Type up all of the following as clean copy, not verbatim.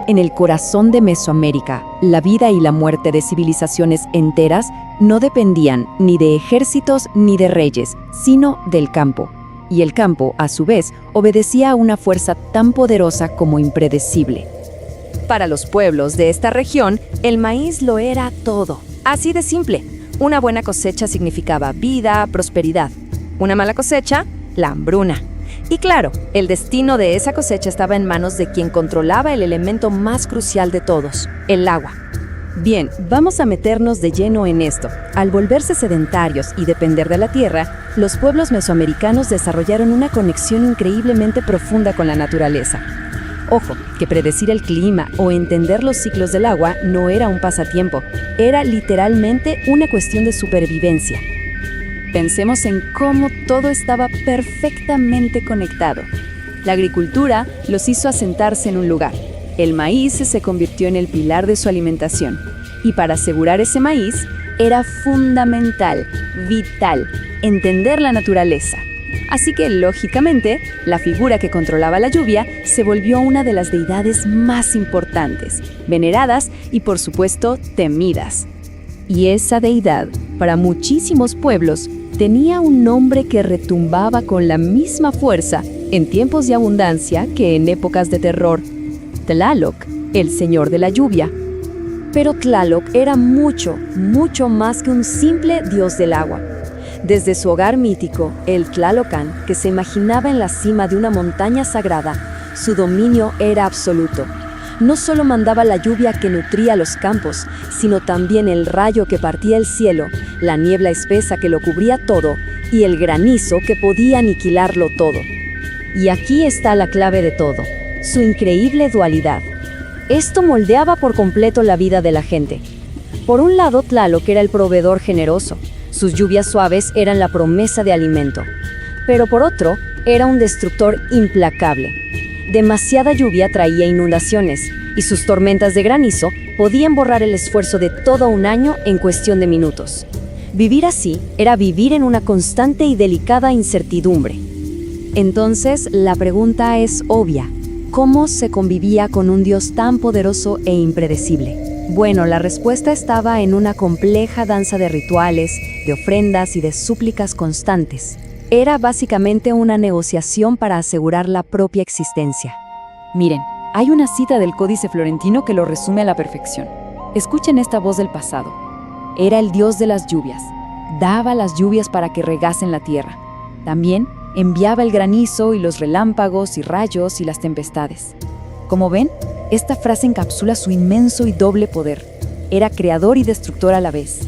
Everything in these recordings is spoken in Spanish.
En el corazón de Mesoamérica, la vida y la muerte de civilizaciones enteras no dependían ni de ejércitos ni de reyes, sino del campo. Y el campo, a su vez, obedecía a una fuerza tan poderosa como impredecible. Para los pueblos de esta región, el maíz lo era todo. Así de simple. Una buena cosecha significaba vida, prosperidad. Una mala cosecha, la hambruna. Y claro, el destino de esa cosecha estaba en manos de quien controlaba el elemento más crucial de todos, el agua. Bien, vamos a meternos de lleno en esto. Al volverse sedentarios y depender de la tierra, los pueblos mesoamericanos desarrollaron una conexión increíblemente profunda con la naturaleza. Ojo, que predecir el clima o entender los ciclos del agua no era un pasatiempo, era literalmente una cuestión de supervivencia. Pensemos en cómo todo estaba perfectamente conectado. La agricultura los hizo asentarse en un lugar. El maíz se convirtió en el pilar de su alimentación. Y para asegurar ese maíz, era fundamental, vital, entender la naturaleza. Así que, lógicamente, la figura que controlaba la lluvia se volvió una de las deidades más importantes, veneradas y, por supuesto, temidas. Y esa deidad, para muchísimos pueblos, tenía un nombre que retumbaba con la misma fuerza en tiempos de abundancia que en épocas de terror: Tlaloc, el señor de la lluvia. Pero Tlaloc era mucho, mucho más que un simple dios del agua. Desde su hogar mítico, el Tlalocan, que se imaginaba en la cima de una montaña sagrada, su dominio era absoluto. No solo mandaba la lluvia que nutría los campos, sino también el rayo que partía el cielo, la niebla espesa que lo cubría todo y el granizo que podía aniquilarlo todo. Y aquí está la clave de todo, su increíble dualidad. Esto moldeaba por completo la vida de la gente. Por un lado, Tlaloc era el proveedor generoso. Sus lluvias suaves eran la promesa de alimento. Pero por otro, era un destructor implacable. Demasiada lluvia traía inundaciones, y sus tormentas de granizo podían borrar el esfuerzo de todo un año en cuestión de minutos. Vivir así era vivir en una constante y delicada incertidumbre. Entonces, la pregunta es obvia: ¿cómo se convivía con un Dios tan poderoso e impredecible? Bueno, la respuesta estaba en una compleja danza de rituales, de ofrendas y de súplicas constantes. Era básicamente una negociación para asegurar la propia existencia. Miren, hay una cita del Códice Florentino que lo resume a la perfección. Escuchen esta voz del pasado. Era el dios de las lluvias. Daba las lluvias para que regasen la tierra. También enviaba el granizo y los relámpagos y rayos y las tempestades. Como ven, esta frase encapsula su inmenso y doble poder. Era creador y destructor a la vez.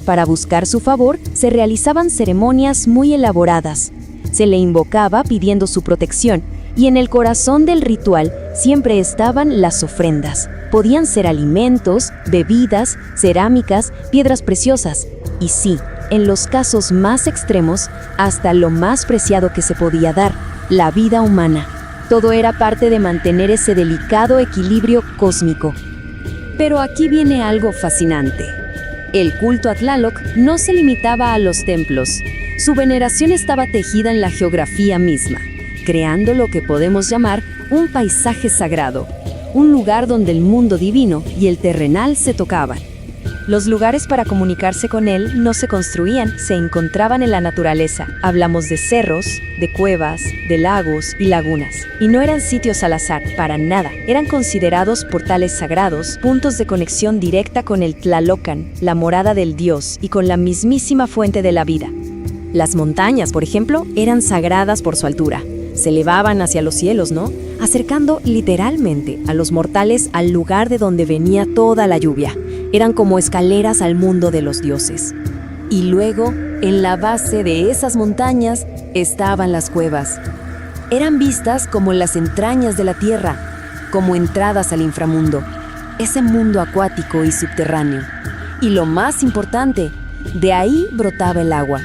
Para buscar su favor, se realizaban ceremonias muy elaboradas. Se le invocaba pidiendo su protección, y en el corazón del ritual siempre estaban las ofrendas. Podían ser alimentos, bebidas, cerámicas, piedras preciosas. Y sí, en los casos más extremos, hasta lo más preciado que se podía dar, la vida humana. Todo era parte de mantener ese delicado equilibrio cósmico. Pero aquí viene algo fascinante. El culto a Tlaloc no se limitaba a los templos. Su veneración estaba tejida en la geografía misma, creando lo que podemos llamar un paisaje sagrado, un lugar donde el mundo divino y el terrenal se tocaban. Los lugares para comunicarse con él no se construían, se encontraban en la naturaleza. Hablamos de cerros, de cuevas, de lagos y lagunas. Y no eran sitios al azar, para nada. Eran considerados portales sagrados, puntos de conexión directa con el Tlalocan, la morada del dios, y con la mismísima fuente de la vida. Las montañas, por ejemplo, eran sagradas por su altura. Se elevaban hacia los cielos, ¿no? Acercando literalmente a los mortales al lugar de donde venía toda la lluvia. Eran como escaleras al mundo de los dioses. Y luego, en la base de esas montañas, estaban las cuevas. Eran vistas como las entrañas de la tierra, como entradas al inframundo, ese mundo acuático y subterráneo. Y lo más importante, de ahí brotaba el agua.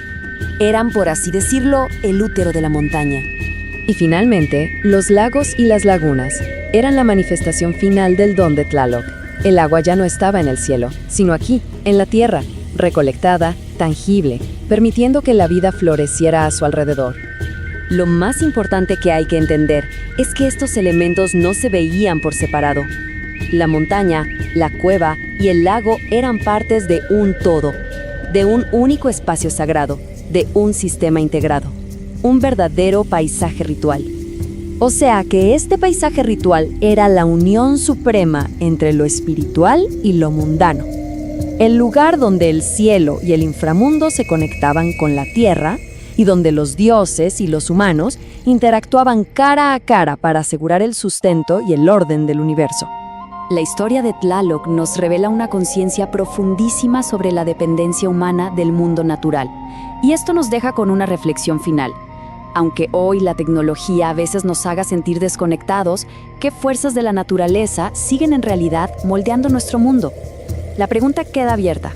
Eran, por así decirlo, el útero de la montaña. Y finalmente, los lagos y las lagunas eran la manifestación final del don de Tlaloc. El agua ya no estaba en el cielo, sino aquí, en la tierra, recolectada, tangible, permitiendo que la vida floreciera a su alrededor. Lo más importante que hay que entender es que estos elementos no se veían por separado. La montaña, la cueva y el lago eran partes de un todo, de un único espacio sagrado, de un sistema integrado, un verdadero paisaje ritual. O sea que este paisaje ritual era la unión suprema entre lo espiritual y lo mundano. El lugar donde el cielo y el inframundo se conectaban con la tierra y donde los dioses y los humanos interactuaban cara a cara para asegurar el sustento y el orden del universo. La historia de Tlaloc nos revela una conciencia profundísima sobre la dependencia humana del mundo natural. Y esto nos deja con una reflexión final. Aunque hoy la tecnología a veces nos haga sentir desconectados, ¿qué fuerzas de la naturaleza siguen en realidad moldeando nuestro mundo? La pregunta queda abierta.